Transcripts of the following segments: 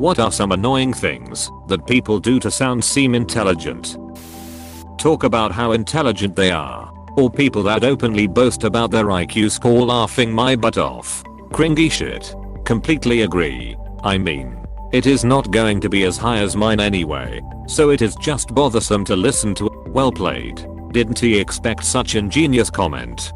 What are some annoying things that people do to seem intelligent? Talk about how intelligent they are. Or people that openly boast about their IQ score, laughing my butt off. Cringy shit. Completely agree. I mean, it is not going to be as high as mine anyway, so it is just bothersome to listen to. Well played. Didn't he expect such ingenious comment?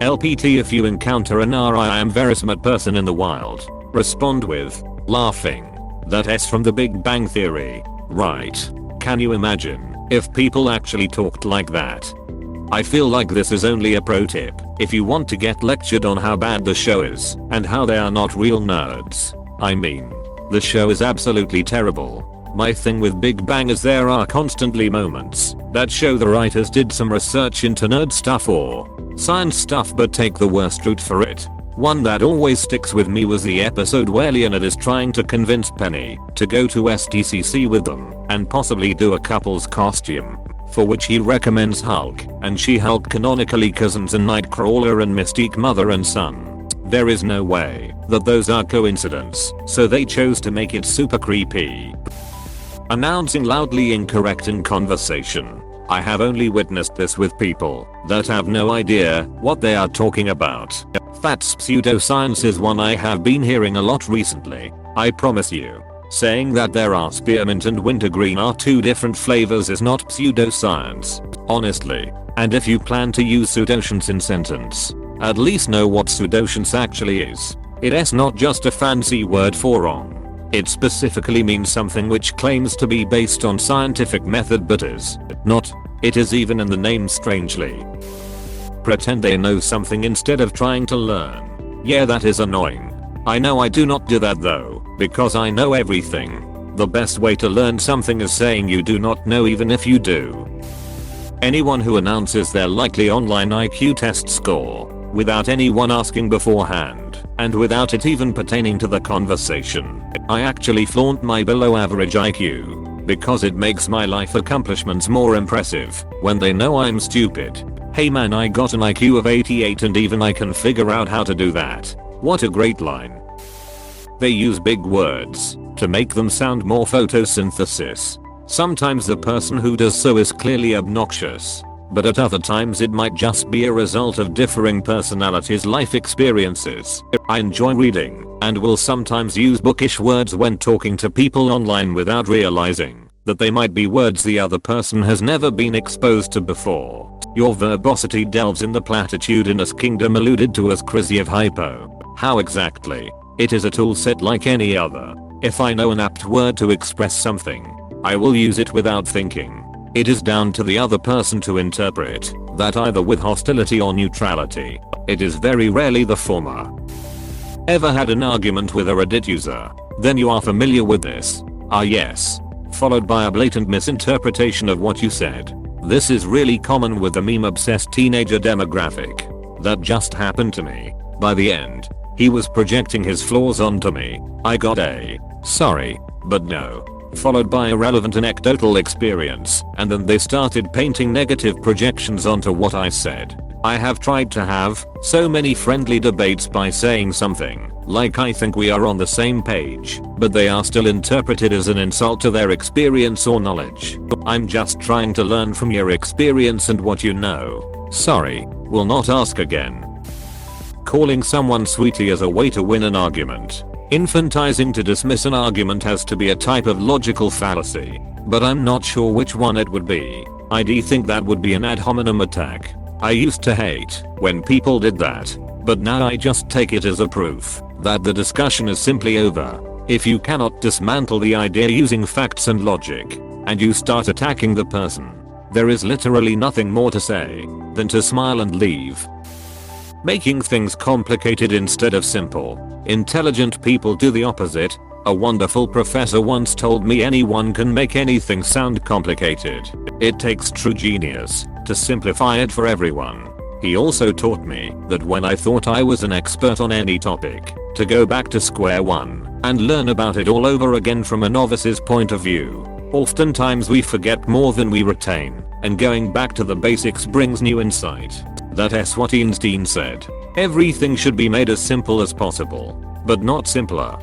LPT, if you encounter an I am very smart person in the wild, respond with, laughing. That S from the Big Bang Theory. Right. Can you imagine if people actually talked like that? I feel like this is only a pro tip if you want to get lectured on how bad the show is and how they are not real nerds. I mean, the show is absolutely terrible. My thing with Big Bang is there are constantly moments that show the writers did some research into nerd stuff or science stuff but take the worst route for it. One that always sticks with me was the episode where Leonard is trying to convince Penny to go to STCC with them and possibly do a couple's costume, for which he recommends Hulk and She-Hulk, canonically cousins, and Nightcrawler and Mystique, mother and son. There is no way that those are coincidence, so they chose to make it super creepy. Announcing loudly incorrect in conversation. I have only witnessed this with people that have no idea what they are talking about. That's pseudoscience is one I have been hearing a lot recently. I promise you, saying that there are spearmint and wintergreen are two different flavors is not pseudoscience, honestly. And if you plan to use pseudoscience in sentence, at least know what pseudoscience actually is. It's not just a fancy word for wrong. It specifically means something which claims to be based on scientific method but is not. It is even in the name, strangely. Pretend they know something instead of trying to learn. Yeah, that is annoying. I know I do not do that though, because I know everything. The best way to learn something is saying you do not know even if you do. Anyone who announces their likely online IQ test score without anyone asking beforehand and without it even pertaining to the conversation. I actually flaunt my below average IQ because it makes my life accomplishments more impressive when they know I'm stupid. Hey man, I got an IQ of 88 and even I can figure out how to do that. What a great line. They use big words to make them sound more photosynthesis. Sometimes the person who does so is clearly obnoxious, but at other times it might just be a result of differing personalities' life experiences. I enjoy reading and will sometimes use bookish words when talking to people online without realizing that they might be words the other person has never been exposed to before. Your verbosity delves in the platitudinous kingdom alluded to as crazy of hypo. How exactly? It is a tool set like any other. If I know an apt word to express something, I will use it without thinking. It is down to the other person to interpret that either with hostility or neutrality. It is very rarely the former. Ever had an argument with a Reddit user? Then you are familiar with this. Ah yes. Followed by a blatant misinterpretation of what you said. This is really common with the meme-obsessed teenager demographic. That just happened to me. By the end, he was projecting his flaws onto me. I got a sorry, but no, followed by irrelevant anecdotal experience, and then they started painting negative projections onto what I said. I have tried to have so many friendly debates by saying something like I think we are on the same page, but they are still interpreted as an insult to their experience or knowledge. I'm just trying to learn from your experience and what you know. Sorry, will not ask again. Calling someone sweetie as a way to win an argument. Infantizing to dismiss an argument has to be a type of logical fallacy, but I'm not sure which one it would be. I do think that would be an ad hominem attack. I used to hate when people did that, but now I just take it as a proof that the discussion is simply over. If you cannot dismantle the idea using facts and logic, and you start attacking the person, there is literally nothing more to say than to smile and leave. Making things complicated instead of simple. Intelligent people do the opposite. A wonderful professor once told me anyone can make anything sound complicated. It takes true genius to simplify it for everyone. He also taught me that when I thought I was an expert on any topic, to go back to square one and learn about it all over again from a novice's point of view. Oftentimes we forget more than we retain, and going back to the basics brings new insight. That's what Einstein said. Everything should be made as simple as possible, but not simpler.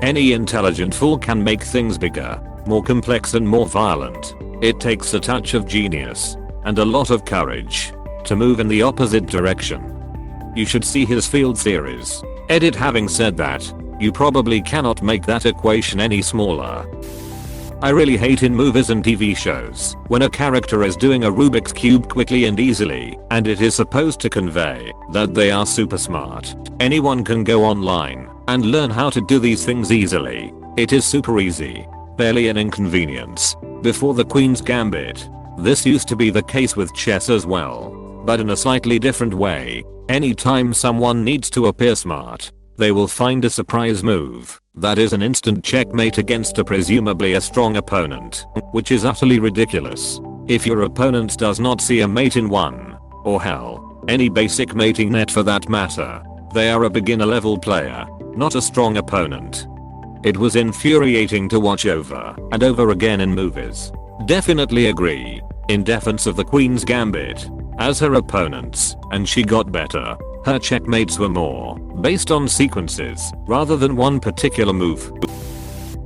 Any intelligent fool can make things bigger, more complex and more violent. It takes a touch of genius and a lot of courage to move in the opposite direction. You should see his field theories. Edit. Having said that, you probably cannot make that equation any smaller. I really hate in movies and TV shows when a character is doing a Rubik's Cube quickly and easily, and it is supposed to convey that they are super smart. Anyone can go online and learn how to do these things easily. It is super easy, barely an inconvenience. Before the Queen's Gambit, this used to be the case with chess as well, but in a slightly different way. Anytime someone needs to appear smart, they will find a surprise move that is an instant checkmate against a presumably a strong opponent, which is utterly ridiculous. If your opponent does not see a mate in one, or hell, any basic mating net for that matter, they are a beginner level player, not a strong opponent. It was infuriating to watch over and over again in movies. Definitely agree. In defense of the Queen's Gambit, as her opponents, and she got better, her checkmates were more based on sequences rather than one particular move.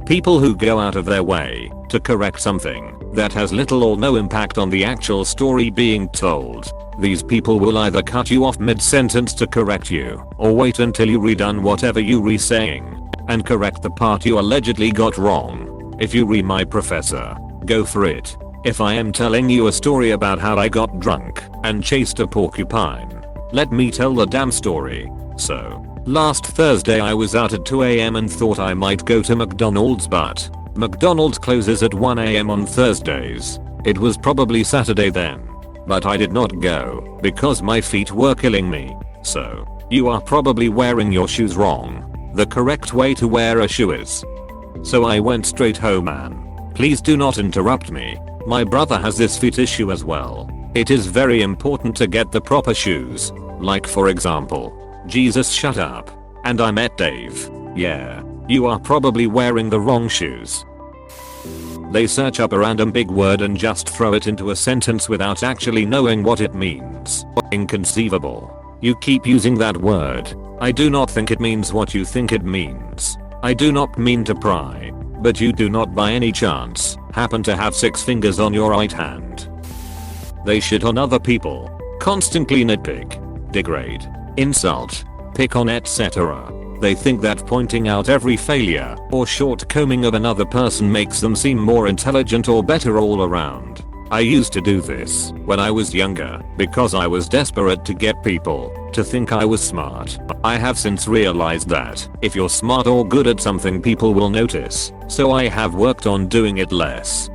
People who go out of their way to correct something that has little or no impact on the actual story being told. These people will either cut you off mid-sentence to correct you, or wait until you redone whatever you re-saying and correct the part you allegedly got wrong. If you re my professor, go for it. If I am telling you a story about how I got drunk and chased a porcupine, let me tell the damn story. So, last Thursday I was out at 2 AM and thought I might go to McDonald's, but McDonald's closes at 1 AM on Thursdays. It was probably Saturday then, but I did not go because my feet were killing me. So, you are probably wearing your shoes wrong. The correct way to wear a shoe is. So I went straight home, man. Please do not interrupt me. My brother has this feet issue as well. It is very important to get the proper shoes. Like for example, Jesus shut up. And I met Dave. Yeah, you are probably wearing the wrong shoes. They search up a random big word and just throw it into a sentence without actually knowing what it means. Inconceivable. You keep using that word. I do not think it means what you think it means. I do not mean to pry, but you do not by any chance happen to have 6 fingers on your right hand. They shit on other people, constantly nitpick, degrade, insult, pick on, etc. They think that pointing out every failure or shortcoming of another person makes them seem more intelligent or better all around. I used to do this when I was younger because I was desperate to get people to think I was smart. I have since realized that if you're smart or good at something, people will notice, so I have worked on doing it less.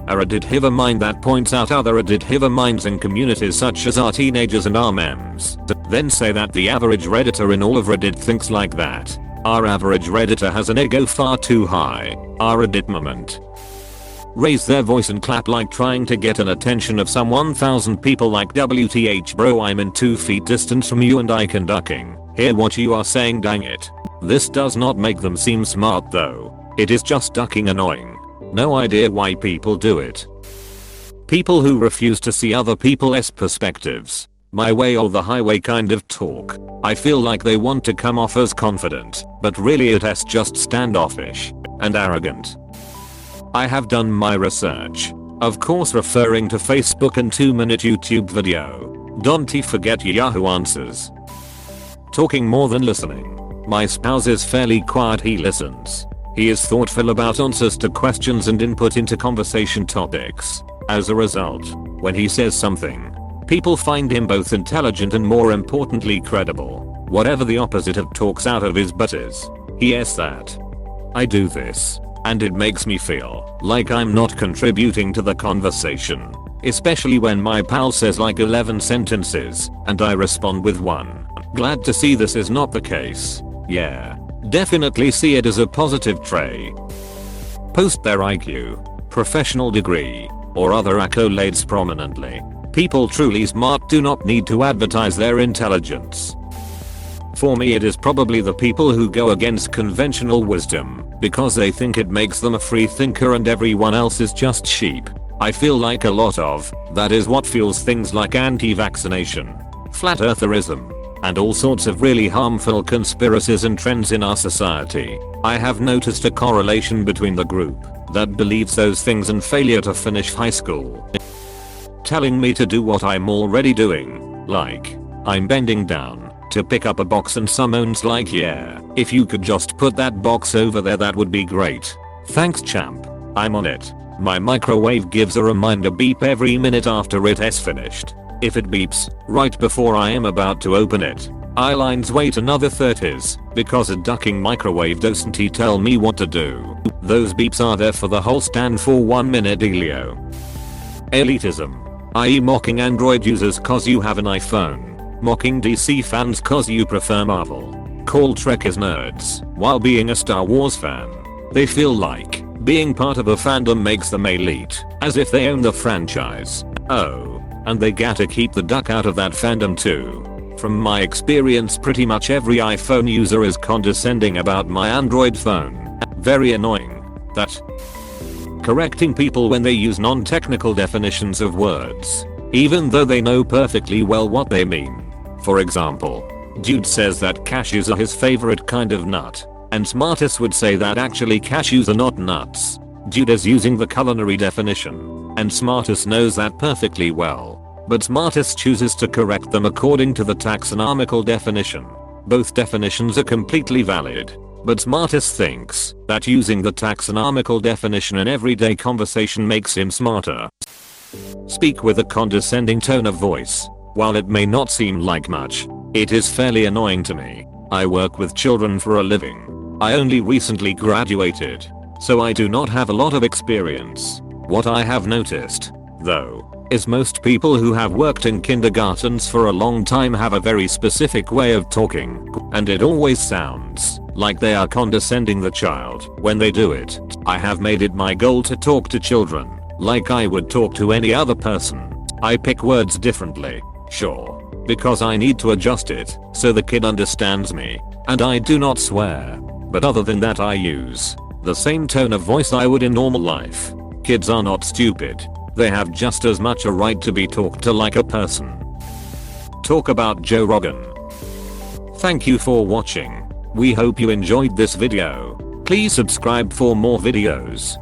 A Reddit hiver mind that points out other Reddit hiver minds in communities such as our teenagers and our memes, then say that the average Redditor in all of Reddit thinks like that. Our average Redditor has an ego far too high. Our Reddit moment. Raise their voice and clap like trying to get an attention of some 1,000 people like WTH bro, I'm in 2 feet distance from you and I can ducking hear what you are saying, dang it. This does not make them seem smart though. It is just ducking annoying. No idea why people do it. People who refuse to see other people's perspectives, my way or the highway kind of talk. I feel like they want to come off as confident, but really it is just standoffish and arrogant. I have done my research. Of course, referring to Facebook and 2-minute YouTube video. Don't forget Yahoo Answers. Talking more than listening. My spouse is fairly quiet, he listens. He is thoughtful about answers to questions and input into conversation topics. As a result, when he says something, people find him both intelligent and more importantly credible. Whatever the opposite of talks out of his butt is. He says that. I do this, and it makes me feel like I'm not contributing to the conversation. Especially when my pal says like 11 sentences, and I respond with one. Glad to see this is not the case. Yeah. Definitely see it as a positive trait. Post their IQ, professional degree, or other accolades prominently. People truly smart do not need to advertise their intelligence. For me, it is probably the people who go against conventional wisdom because they think it makes them a free thinker and everyone else is just sheep. I feel like a lot of that is what fuels things like anti-vaccination, flat eartherism, and all sorts of really harmful conspiracies and trends in our society. I have noticed a correlation between the group that believes those things and failure to finish high school. Telling me to do what I'm already doing, like, I'm bending down to pick up a box and someone's like, yeah, if you could just put that box over there that would be great. Thanks champ. I'm on it. My microwave gives a reminder beep every minute after it has finished. If it beeps right before I am about to open it, I lines wait another 30s because a ducking microwave doesn't tell me what to do. Those beeps are there for the whole stand for 1 minute dealio. Elitism, i.e. mocking Android users cause you have an iPhone. Mocking DC fans cause you prefer Marvel. Call Trekkies nerds while being a Star Wars fan. They feel like being part of a fandom makes them elite, as if they own the franchise. Oh, and they gotta keep the duck out of that fandom too. From my experience, pretty much every iPhone user is condescending about my Android phone. Very annoying. That correcting people when they use non-technical definitions of words, even though they know perfectly well what they mean. For example, dude says that cashews are his favorite kind of nut, and Smartus would say that actually cashews are not nuts. Dude is using the culinary definition, and Smartus knows that perfectly well, but Smartus chooses to correct them according to the taxonomical definition. Both definitions are completely valid, but Smartus thinks that using the taxonomical definition in everyday conversation makes him smarter. Speak with a condescending tone of voice. While it may not seem like much, it is fairly annoying to me. I work with children for a living. I only recently graduated, so I do not have a lot of experience. What I have noticed, though, is most people who have worked in kindergartens for a long time have a very specific way of talking, and it always sounds like they are condescending the child when they do it. I have made it my goal to talk to children like I would talk to any other person. I pick words differently. Sure, because I need to adjust it so the kid understands me, and I do not swear, but other than that I use the same tone of voice I would in normal life. Kids are not stupid, they have just as much a right to be talked to like a person. Talk about Joe Rogan. Thank you for watching. We hope you enjoyed this video. Please subscribe for more videos.